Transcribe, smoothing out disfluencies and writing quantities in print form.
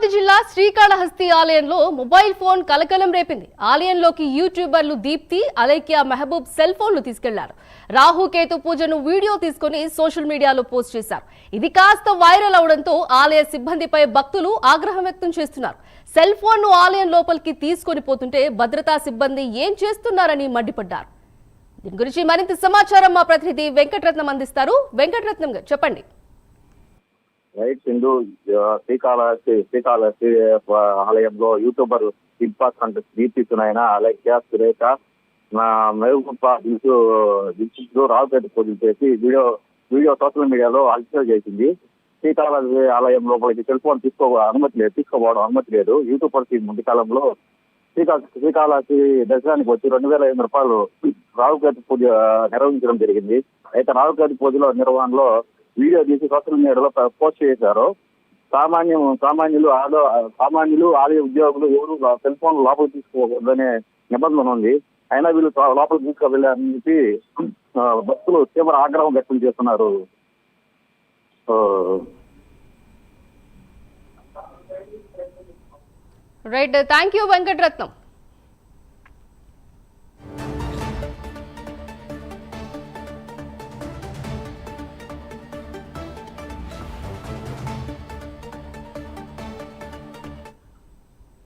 తిరుపతి జిల్లా శ్రీకాళహస్తి ఆలయంలో mobile phone కలకలం రేపింది. ఆలయంలోకి యూట్యూబర్లు దీప్తి, అలైక్య, మెహబూబ్ సెల్ ఫోన్లు తీసుకెళ్లారు. రాహుకేతు పూజను వీడియో తీసుకుని సోషల్ మీడియాలో పోస్ట్ చేశారు. ఇది కాస్త వైరల్ అవడంతో ఆలయ సిబ్బందిపై భక్తులు ఆగ్రహం వ్యక్తం చేస్తున్నారు. సెల్ ఫోన్ ను ఆలయం లోపలికి తీసుకొని పోతుంటే భద్రతా సిబ్బంది ఏం చేస్తున్నారని మండిపడ్డారు. దీని గురించి మరింత సమాచారం మా ప్రతినిధి వెంకటరత్నం అందిస్తారు. వెంకటరత్నం గారు చెప్పండి. రైట్ సింధు, శ్రీకాళహస్తి ఆలయంలో YouTuber Bigg Boss contest Deepthi Sunaina, Alekhya, Surekha, Mehboob Dilsukh రావుపేట పూజలు చేసి వీడియో సోషల్ మీడియాలో అల్సర్ చేసింది. శ్రీకాళహస్తి ఆలయం లోపలికి సెల్ ఫోన్ తీసుకోపోవడం అనుమతి లేదు. యూట్యూబర్స్ ఈ ముందు కాలంలో శ్రీకాళహస్తి దర్శనానికి వచ్చి 2,500 రూపాయలు రావుకేతు పూజ నిర్వహించడం జరిగింది. అయితే రావుకేతు పూజలో నిర్వహణలో వీడియో తీసి సోషల్ మీడియాలో పోస్ట్ చేశారు. సామాన్యులు ఆలయ ఉద్యోగులు ఎవరు సెల్ ఫోన్ లోపలికి తీసుకోకూడదనే నిబంధన ఉంది. అయినా వీళ్ళు లోపలికి తీసుకువెళ్ళారని చెప్పి భక్తులు తీవ్ర ఆగ్రహం వ్యక్తం చేస్తున్నారు. Right, thank you Venkataratnam.